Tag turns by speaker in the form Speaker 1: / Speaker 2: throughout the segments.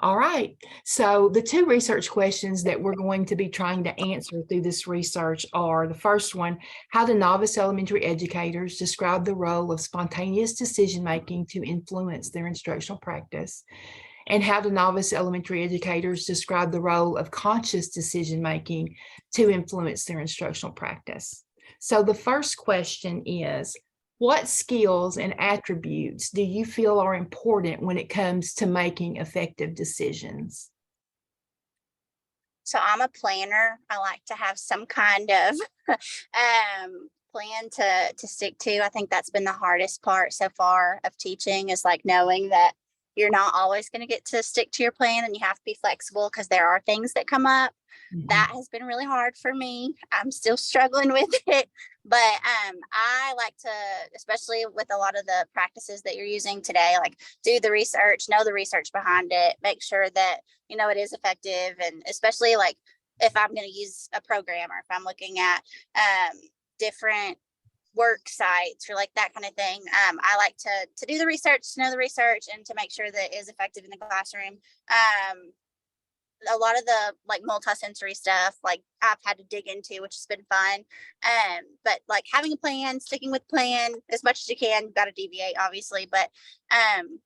Speaker 1: All right. So the two research questions that we're going to be trying to answer through this research are the first one, how do novice elementary educators describe the role of spontaneous decision-making to influence their instructional practice? And how do novice elementary educators describe the role of conscious decision-making to influence their instructional practice? So the first question is, what skills and attributes do you feel are important when it comes to making effective decisions?
Speaker 2: So I'm a planner. I like to have some kind of plan to stick to. I think that's been the hardest part so far of teaching is like knowing that you're not always going to get to stick to your plan and you have to be flexible because there are things that come up. That
Speaker 1: Mhm.
Speaker 2: has been really hard for me. I'm still struggling with it, but I like to, especially with a lot of the practices that you're using today, like do the research, know the research behind it, make sure that it is effective, and especially like if I'm going to use a program or if I'm looking at different work sites or like that kind of thing. I like to do the research, to know the research, and to make sure that it is effective in the classroom. A lot of the like multi-sensory stuff like I've had to dig into, which has been fun. But like having a plan, sticking with plan as much as you can, you've got to deviate obviously, but um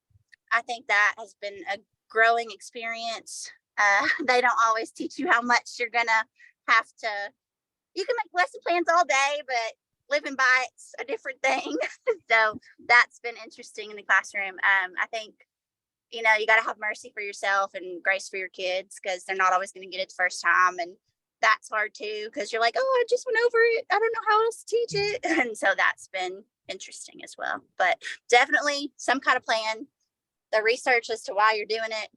Speaker 2: I think that has been a growing experience. They don't always teach you how much you're gonna have to. You can make lesson plans all day, but living by it's a different thing. So that's been interesting in the classroom. I think you got to have mercy for yourself and grace for your kids because they're not always going to get it the first time, and that's hard too because you're like, oh, I just went over it. I don't know how else to teach it, and so that's been interesting as well. But definitely some kind of plan, the research as to why you're doing it,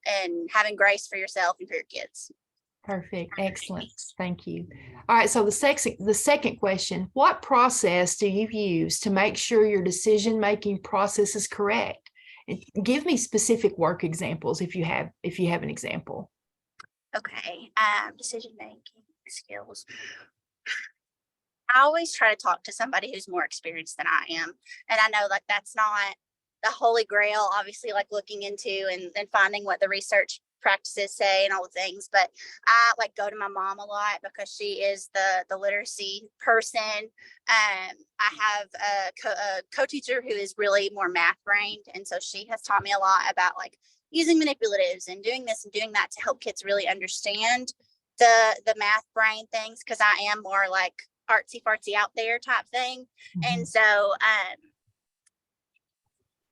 Speaker 2: and having grace for yourself and for your kids.
Speaker 1: Perfect. Excellent. Thank you. All right. So the second question, what process do you use to make sure your decision-making process is correct? And give me specific work examples if you have an example.
Speaker 2: Okay. Decision making skills. I always try to talk to somebody who's more experienced than I am. And I know like that's not the holy grail, obviously, like looking into and finding what the research practices say and all the things. But I like go to my mom a lot because she is the literacy person. I have a co-teacher who is really more math brained. And so she has taught me a lot about like using manipulatives and doing this and doing that to help kids really understand the math brain things because I am more like artsy fartsy out there type thing. And
Speaker 1: Mhm.
Speaker 2: so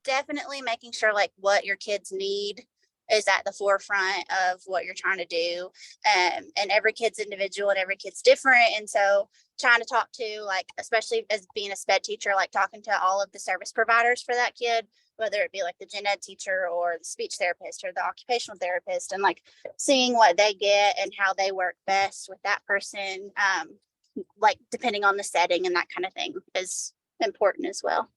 Speaker 2: definitely making sure like what your kids need is at the forefront of what you're trying to do. And every kid's individual and every kid's different. And so trying to talk to like, especially as being a sped teacher, like talking to all of the service providers for that kid, whether it be like the gen ed teacher or the speech therapist or the occupational therapist, and like seeing what they get and how they work best with that person, like depending on the setting and that kind of thing is important as well.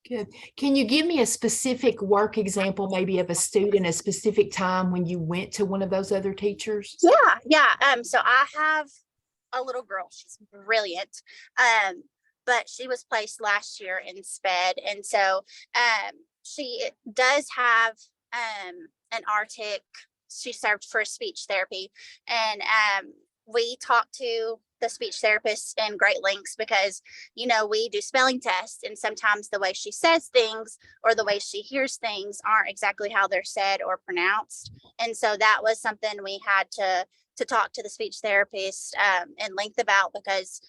Speaker 1: Good. Can you give me a specific work example, maybe of a student, a specific time when you went to one of those other teachers?
Speaker 2: Yeah. So I have a little girl. She's brilliant. But she was placed last year in SPED. And so she does have an RTIC. She served for speech therapy. And we talked to the speech therapist in great lengths because, we do spelling tests. And sometimes the way she says things or the way she hears things aren't exactly how they're said or pronounced. And so that was something we had to talk to the speech therapist in length about because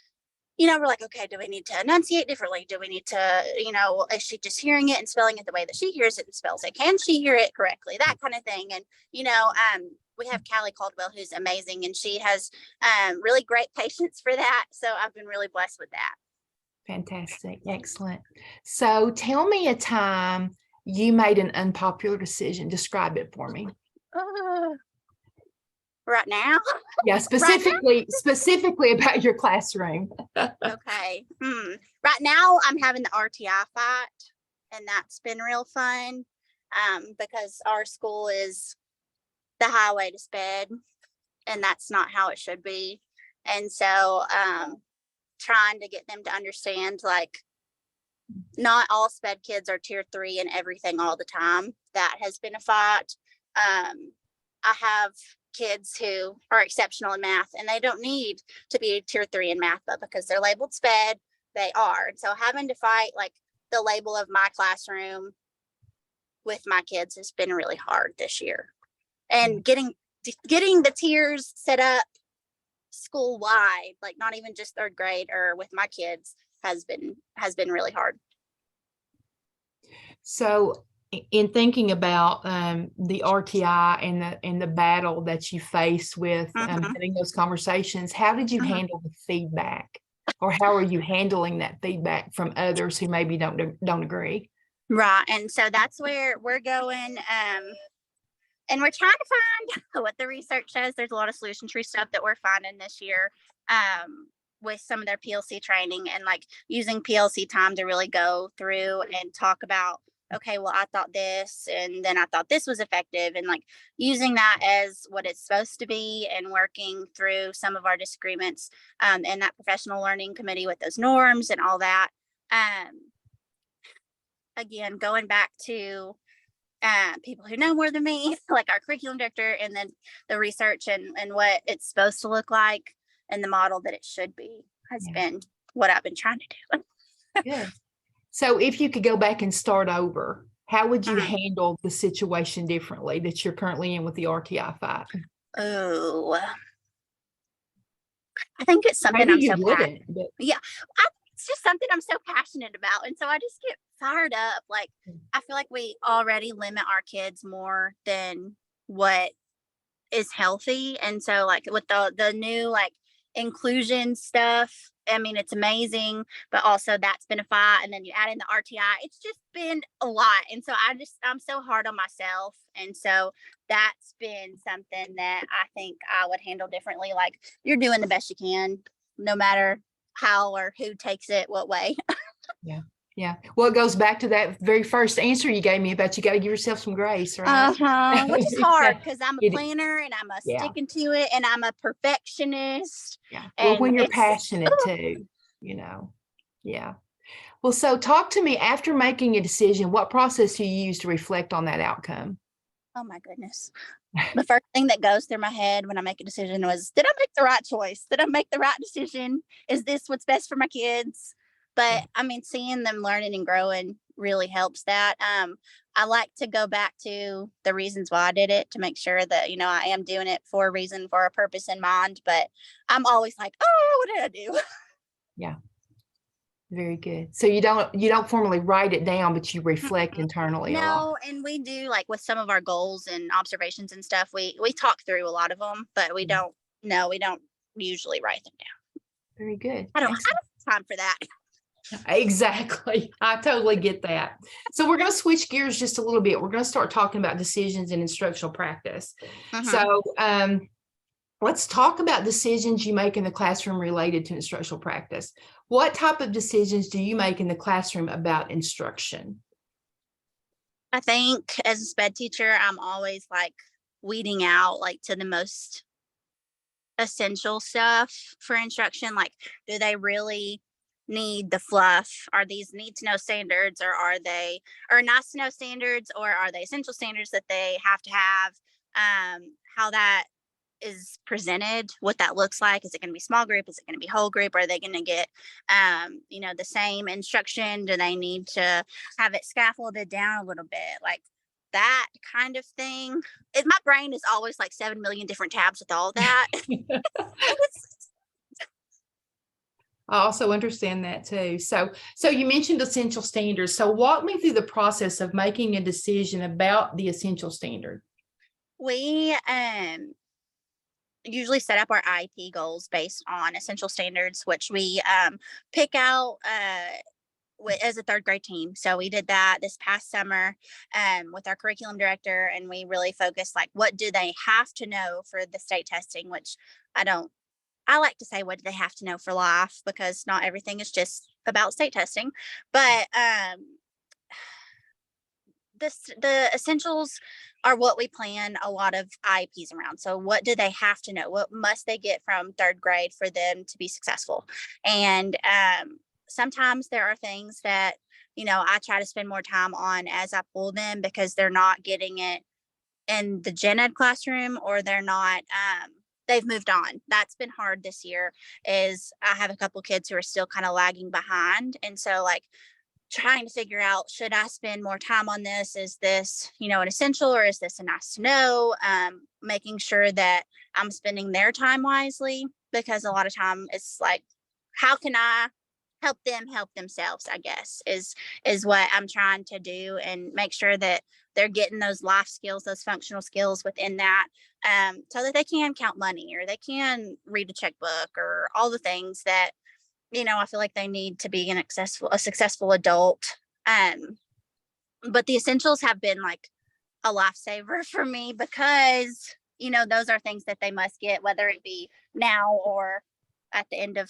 Speaker 2: we're like, okay, do we need to enunciate differently? Do we need to, is she just hearing it and spelling it the way that she hears it and spells it? Can she hear it correctly? That kind of thing. And, we have Callie Caldwell, who's amazing, and she has really great patience for that. So I've been really blessed with that.
Speaker 1: Fantastic. Excellent. So tell me a time you made an unpopular decision. Describe it for me.
Speaker 2: Uh, right now,
Speaker 1: Yeah,
Speaker 2: right now.
Speaker 1: specifically about your classroom.
Speaker 2: Okay. Right now, I'm having the RTI fight, and that's been real fun because our school is the highway to sped, and that's not how it should be. And so, trying to get them to understand like not all sped kids are tier 3 and everything all the time. That has been a fight. I have kids who are exceptional in math and they don't need to be tier 3 in math, but because they're labeled sped, they are. And so having to fight like the label of my classroom with my kids has been really hard this year. And getting the tiers set up school wide, like not even just third grade or with my kids, has been really hard.
Speaker 1: So in thinking about the RTI and the battle that you face with having those conversations, how did you handle the feedback, or how are you handling that feedback from others who maybe don't agree?
Speaker 2: Right. And so that's where we're going. And we're trying to find what the research says. There's a lot of solution tree stuff that we're finding this year with some of their PLC training, and like using PLC time to really go through and talk about, okay, well, I thought this, and then I thought this was effective, and like using that as what it's supposed to be, and working through some of our disagreements in that professional learning committee with those norms and all that. Again, going back to people who know more than me, like our curriculum director, and then the research and what it's supposed to look like and the model that it should be has been what I've been trying to do.
Speaker 1: Good. So if you could go back and start over, how would you handle the situation differently that you're currently in with the RTI fight?
Speaker 2: Oh, I think it's something
Speaker 1: Maybe
Speaker 2: I'm
Speaker 1: you
Speaker 2: so
Speaker 1: wouldn't, but
Speaker 2: it's just something I'm so passionate about. And so I just get fired up. Like, I feel like we already limit our kids more than what is healthy. And so like with the new like inclusion stuff, I mean, it's amazing, but also that's been a fight. And then you add in the RTI, it's just been a lot. And so I'm so hard on myself. And so that's been something that I think I would handle differently. Like, you're doing the best you can, no matter how or who takes it what way.
Speaker 1: yeah. Yeah. Well, it goes back to that very first answer you gave me about you got to give yourself some grace, right?
Speaker 2: Which is hard because I'm a
Speaker 1: It-
Speaker 2: planner and I'm a
Speaker 1: yeah.
Speaker 2: sticking to it, and I'm a perfectionist.
Speaker 1: Yeah. Well, when
Speaker 2: And
Speaker 1: you're
Speaker 2: it's
Speaker 1: passionate too, you know. Yeah. Well, so talk to me after making a decision, what process do you use to reflect on that outcome?
Speaker 2: oh my goodness. The first thing that goes through my head when I make a decision was, did I make the right choice? Did I make the right decision? Is this what's best for my kids? But I mean, seeing them learning and growing really helps that. I like to go back to the reasons why I did it to make sure that, I am doing it for a reason, for a purpose in mind. But I'm always like, oh, what did I do?
Speaker 1: Yeah. Very good. So you don't formally write it down, but you reflect internally a lot.
Speaker 2: No, and we do, like with some of our goals and observations and stuff, we talk through a lot of them, but we don't usually write them down.
Speaker 1: Very good.
Speaker 2: I don't have time for that.
Speaker 1: Exactly. I totally get that. So we're going to switch gears just a little bit. We're going to start talking about decisions in instructional practice. So let's talk about decisions you make in the classroom related to instructional practice. What type of decisions do you make in the classroom about instruction?
Speaker 2: I think as a SPED teacher, I'm always like weeding out like to the most essential stuff for instruction. Like, do they really need the fluff? Are these need to know standards, or are they nice to know standards, or are they essential standards that they have to have? How that is presented, what that looks like. Is it going to be small group? Is it going to be whole group? Are they going to get the same instruction? Do they need to have it scaffolded down a little bit? Like that kind of thing. My brain is always like 7 million different tabs with all that.
Speaker 1: I also understand that too. So you mentioned essential standards. So walk me through the process of making a decision about the essential standard.
Speaker 2: We usually set up our IEP goals based on essential standards, which we pick out as a third grade team. So we did that this past summer with our curriculum director, and we really focused like, what do they have to know for the state testing, which I like to say, what do they have to know for life? Because not everything is just about state testing, but the essentials are what we plan a lot of IEPs around. So what do they have to know? What must they get from third grade for them to be successful? And sometimes there are things that, I try to spend more time on as I pull them because they're not getting it in the gen ed classroom, or they're not, they've moved on. That's been hard this year. Is I have a couple kids who are still kind of lagging behind. And so like trying to figure out, should I spend more time on this? Is this, an essential, or is this a nice to know? Making sure that I'm spending their time wisely, because a lot of time it's like, how can I help them help themselves, I guess, is what I'm trying to do, and make sure that they're getting those life skills, those functional skills within that, so that they can count money, or they can read a checkbook, or all the things that, I feel like they need to be a successful adult. Um, but the essentials have been like a lifesaver for me, because, those are things that they must get, whether it be now or at the end of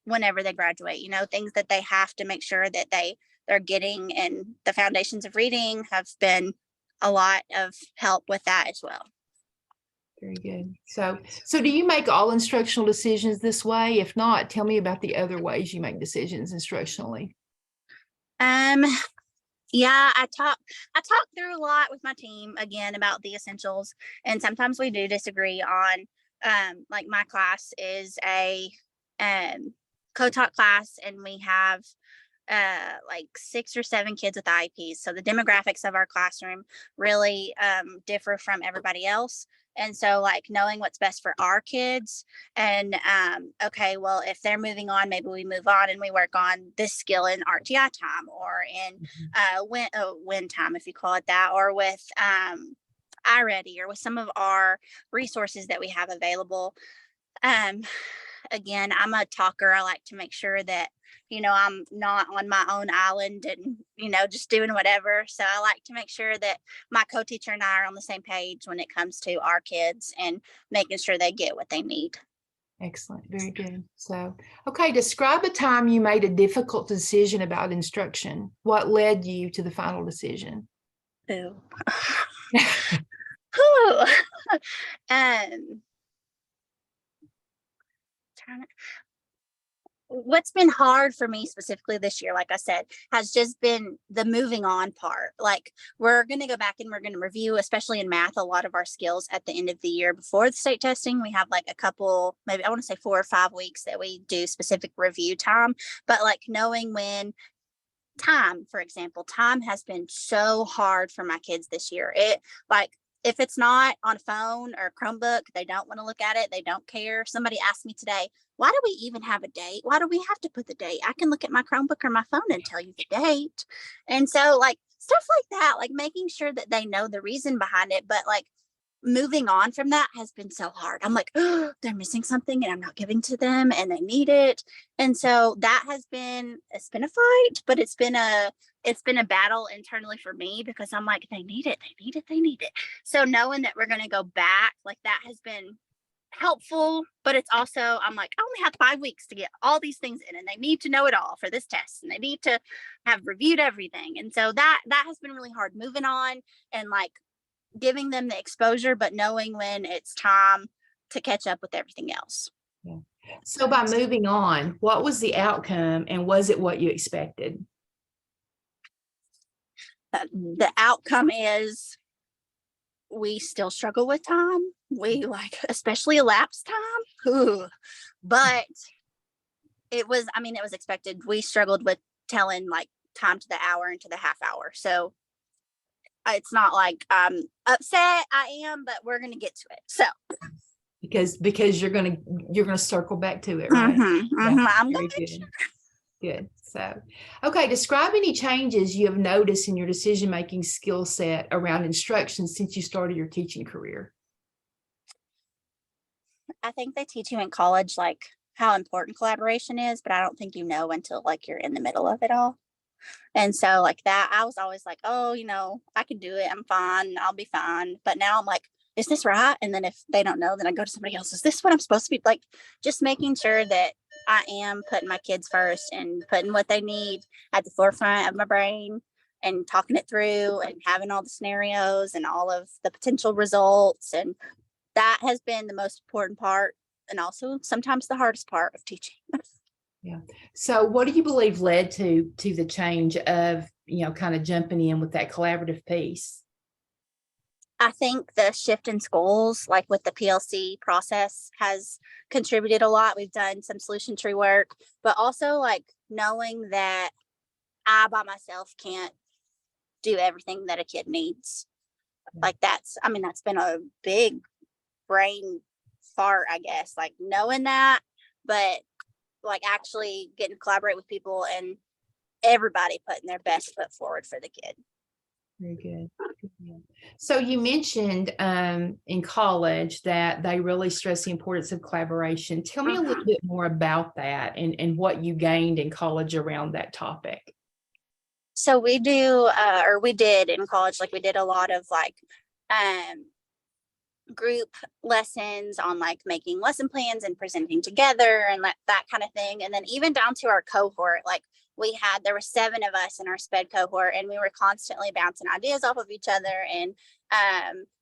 Speaker 2: whenever they graduate, things that they have to make sure that they're getting. And the foundations of reading have been a lot of help with that as well.
Speaker 1: Very good. So do you make all instructional decisions this way? If not, tell me about the other ways you make decisions instructionally.
Speaker 2: Yeah, I talk through a lot with my team again about the essentials, and sometimes we do disagree on, like my class is a co-taught class, and we have like 6 or 7 kids with IEPs. So the demographics of our classroom really differ from everybody else. And so like knowing what's best for our kids, and okay, well, if they're moving on, maybe we move on and we work on this skill in RTI time, or in win time, if you call it that, or with iReady, or with some of our resources that we have available. Again, I'm a talker. I like to make sure that, I'm not on my own island and, just doing whatever. So I like to make sure that my co-teacher and I are on the same page when it comes to our kids and making sure they get what they need.
Speaker 1: Excellent. Very good. So, okay, describe a time you made a difficult decision about instruction. What led you to the final decision?
Speaker 2: Ooh. Ooh. Trying to, what's been hard for me specifically this year, like I said, has just been the moving on part. Like, we're going to go back and we're going to review, especially in math, a lot of our skills at the end of the year before the state testing. We have like a couple, maybe I want to say 4 or 5 weeks that we do specific review time. But like knowing when time, for example, time has been so hard for my kids this year. It like, if it's not on a phone or a Chromebook, they don't want to look at it. They don't care. Somebody asked me today, why do we even have a date? Why do we have to put the date? I can look at my Chromebook or my phone and tell you the date. And so like stuff like that, like making sure that they know the reason behind it. But like moving on from that has been so hard. I'm like, oh, they're missing something and I'm not giving to them and they need it. And so that it's been a fight, but it's been a battle internally for me, because I'm like, they need it. So knowing that we're going to go back, like that has been helpful, but it's also, I'm like, I only have 5 weeks to get all these things in, and they need to know it all for this test, and they need to have reviewed everything. And so that has been really hard, moving on and like giving them the exposure, but knowing when it's time to catch up with everything else.
Speaker 1: Yeah. So by moving on, what was the outcome, and was it what you expected?
Speaker 2: The outcome is we still struggle with time. We like, especially elapsed time. Ooh. But it was expected. We struggled with telling like time to the hour and to the half hour. So it's not like I'm upset. I am, but we're going to get to it. So
Speaker 1: because you're going to circle back to it, right?
Speaker 2: I'm going
Speaker 1: to. Good. So, okay, describe any changes you have noticed in your decision-making skill set around instruction since you started your teaching career.
Speaker 2: I think they teach you in college like how important collaboration is, but I don't think you know until like you're in the middle of it all. And so like that, I was always like, oh, I can do it. I'm fine. I'll be fine. But now I'm like, is this right? And then if they don't know, then I go to somebody else. Is this what I'm supposed to be? Like, just making sure that I am putting my kids first and putting what they need at the forefront of my brain, and talking it through and having all the scenarios and all of the potential results. And that has been the most important part, and also sometimes the hardest part of teaching.
Speaker 1: Yeah. So what do you believe led to the change of, kind of jumping in with that collaborative piece?
Speaker 2: I think the shift in schools, like with the PLC process, has contributed a lot. We've done some solution tree work, but also like knowing that I by myself can't do everything that a kid needs. Like I mean, that's been a big brain fart, I guess, like knowing that, but like actually getting to collaborate with people and everybody putting their best foot forward for the kid.
Speaker 1: Very good. Good. So you mentioned in college that they really stress the importance of collaboration. Tell me a little bit more about that and what you gained in college around that topic.
Speaker 2: So we do, or we did in college, like we did a lot of like group lessons on like making lesson plans and presenting together and that kind of thing. And then even down to our cohort, like there were 7 of us in our sped cohort, and we were constantly bouncing ideas off of each other and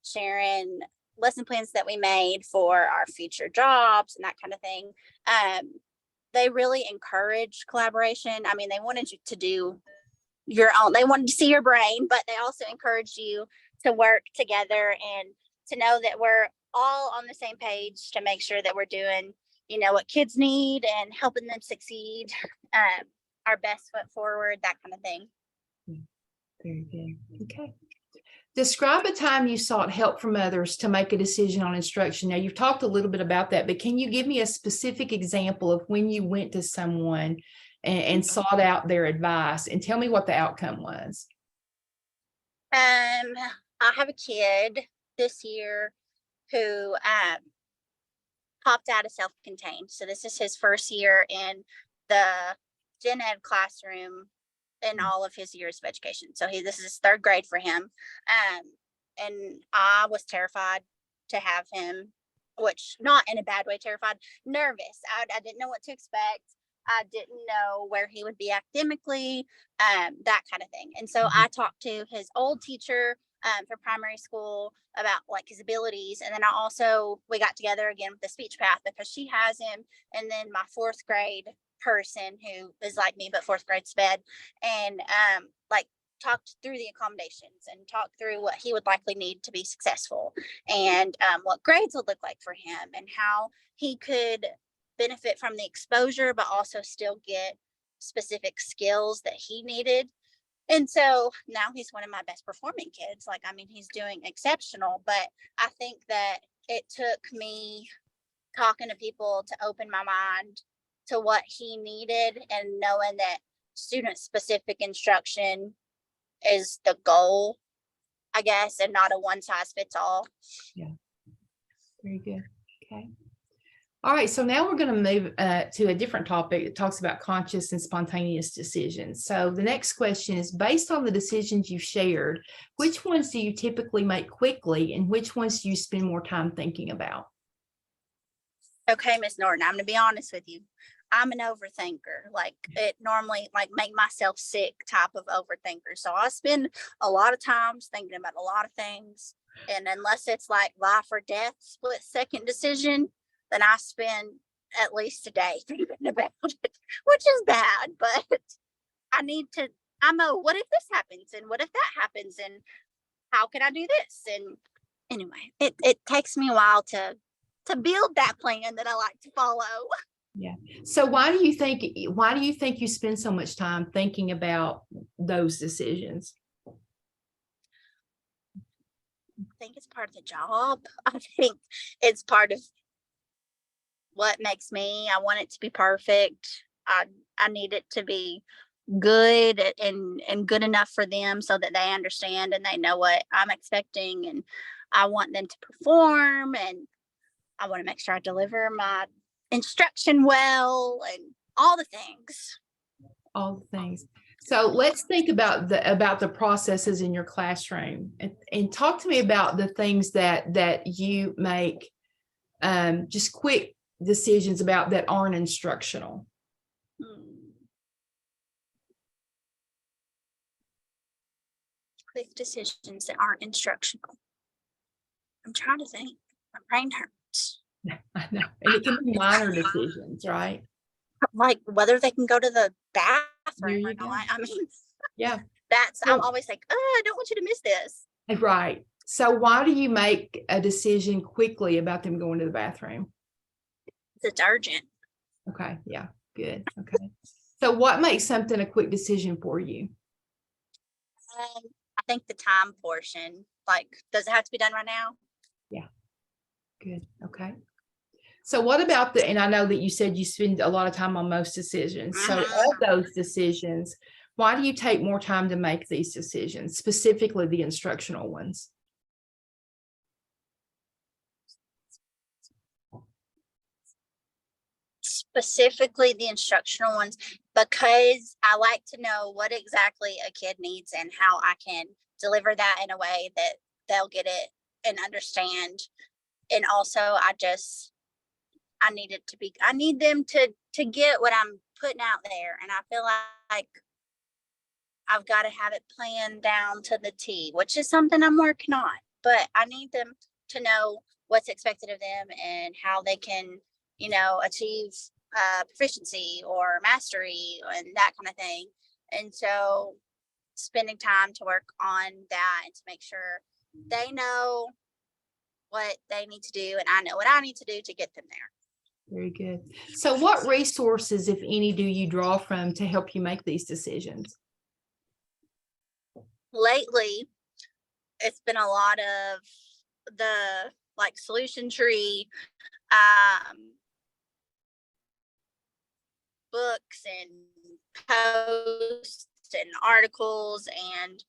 Speaker 2: sharing lesson plans that we made for our future jobs and that kind of thing. They really encourage collaboration. I mean, they wanted you to do your own, they wanted to see your brain, but they also encouraged you to work together and to know that we're all on the same page to make sure that we're doing, what kids need and helping them succeed, our best foot forward, that kind of thing.
Speaker 1: Very good. Okay. Describe a time you sought help from others to make a decision on instruction. Now, you've talked a little bit about that, but can you give me a specific example of when you went to someone and sought out their advice, and tell me what the outcome was?
Speaker 2: I have a kid this year who popped out of self-contained. So this is his first year in the gen ed classroom in all of his years of education. So this is 3rd grade for him. And I was terrified to have him, which not in a bad way, terrified, nervous. I didn't know what to expect. I didn't know where he would be academically, that kind of thing. And so I talked to his old teacher for primary school about like his abilities. And then we got together again with the speech path because she has him. And then my 4th grade person who is like me, but 4th grade sped, and like talked through the accommodations and talked through what he would likely need to be successful, and what grades would look like for him and how he could benefit from the exposure, but also still get specific skills that he needed. And so now he's one of my best performing kids. Like, I mean, he's doing exceptional, but I think that it took me talking to people to open my mind to what he needed and knowing that student specific instruction is the goal, I guess, and not a one size fits all.
Speaker 1: Yeah. Very good. Okay. All right, so now we're going to move to a different topic. It talks about conscious and spontaneous decisions. So the next question is, based on the decisions you shared, which ones do you typically make quickly and which ones do you spend more time thinking about?
Speaker 2: Okay, Miss Norton, I'm going to be honest with you. I'm an overthinker. Like, it normally like make myself sick type of overthinker. So I spend a lot of times thinking about a lot of things. And unless it's like life or death, split second decision, then I spend at least a day thinking about it, which is bad, but what if this happens? And what if that happens? And how can I do this? And anyway, it takes me a while to build that plan that I like to follow.
Speaker 1: Yeah. So why do you think you spend so much time thinking about those decisions?
Speaker 2: I think it's part of the job. I think it's part of what makes me. I want it to be perfect. I need it to be good and good enough for them so that they understand and they know what I'm expecting, and I want them to perform, and I want to make sure I deliver my instruction well and all the things.
Speaker 1: So let's think about the processes in your classroom, and talk to me about the things that you make just quick decisions about that aren't instructional.
Speaker 2: Quick decisions that aren't instructional. I'm trying to think. My brain hurts.
Speaker 1: I know, and it can be minor decisions, right?
Speaker 2: Like whether they can go to the bathroom or not. I mean,
Speaker 1: yeah.
Speaker 2: I'm always like, oh, I don't want you to miss this.
Speaker 1: Right. So why do you make a decision quickly about them going to the bathroom?
Speaker 2: It's urgent.
Speaker 1: Okay, yeah, good. Okay. So what makes something a quick decision for you?
Speaker 2: I think the time portion, like, does it have to be done right now?
Speaker 1: Yeah, good. Okay. So what about and I know that you said you spend a lot of time on most decisions. So of those decisions, why do you take more time to make these decisions, specifically the instructional ones?
Speaker 2: Specifically the instructional ones, because I like to know what exactly a kid needs and how I can deliver that in a way that they'll get it and understand. And also I need them to get what I'm putting out there. And I feel like I've got to have it planned down to the T, which is something I'm working on. But I need them to know what's expected of them and how they can, achieve proficiency or mastery and that kind of thing. And so spending time to work on that and to make sure they know what they need to do and I know what I need to do to get them there.
Speaker 1: Very good. So what resources, if any, do you draw from to help you make these decisions?
Speaker 2: Lately, it's been a lot of the solution tree, books and posts and articles and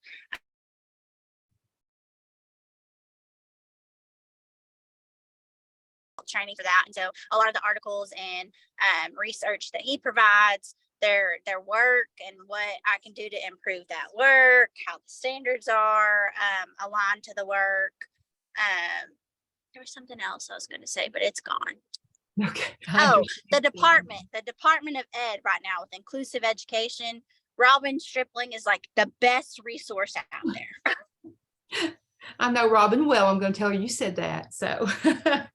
Speaker 2: training for that. And so a lot of the articles and research that he provides, their work and what I can do to improve that work, how the standards are aligned to the work. There was something else I was going to say, but it's gone.
Speaker 1: Okay.
Speaker 2: Oh, the Department of Ed right now with inclusive education. Robin Stripling is like the best resource out there.
Speaker 1: I know Robin well. I'm going to tell her you said that. So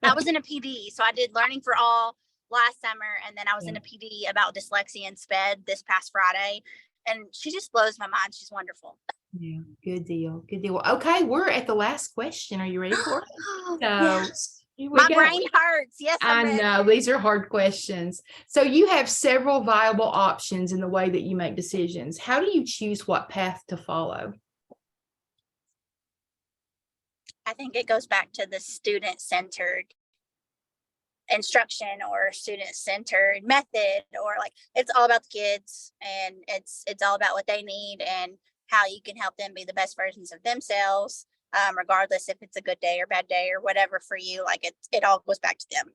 Speaker 2: I was in a PD, so I did Learning for All last summer, and then I was in a PD about dyslexia and SPED this past Friday, and she just blows my mind. She's wonderful.
Speaker 1: Yeah, good deal. Good deal. Okay, we're at the last question. Are you ready for it? So
Speaker 2: yes.
Speaker 1: here we
Speaker 2: My
Speaker 1: go.
Speaker 2: brain hurts. Yes,
Speaker 1: I know these are hard questions. So you have several viable options in the way that you make decisions. How do you choose what path to follow?
Speaker 2: I think it goes back to the student-centered instruction or student-centered method, or it's all about the kids and it's all about what they need and how you can help them be the best versions of themselves, regardless if it's a good day or bad day or whatever for you. It all goes back to them.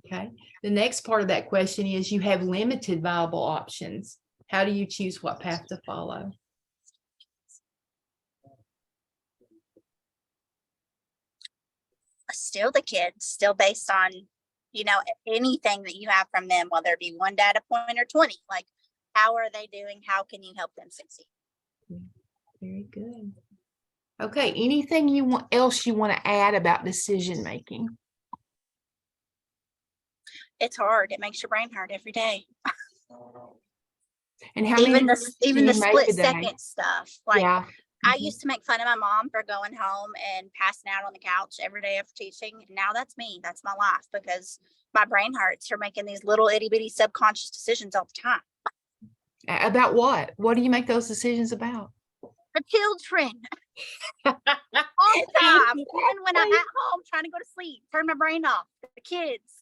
Speaker 1: Okay. The next part of that question is you have limited viable options. How do you choose what path to follow?
Speaker 2: Still the kids, still based on, anything that you have from them, whether it be one data point or 20, how are they doing? How can you help them succeed?
Speaker 1: Very good. Okay. Anything else you want to add about decision making?
Speaker 2: It's hard. It makes your brain hurt every day.
Speaker 1: And how many
Speaker 2: even the split second stuff.
Speaker 1: Yeah.
Speaker 2: I used to make fun of my mom for going home and passing out on the couch every day after teaching. Now that's me. That's my life, because my brain hurts for making these little itty bitty subconscious decisions all the time.
Speaker 1: About what? What do you make those decisions about?
Speaker 2: The children. All the time. Even when I'm at home trying to go to sleep, turn my brain off. The kids.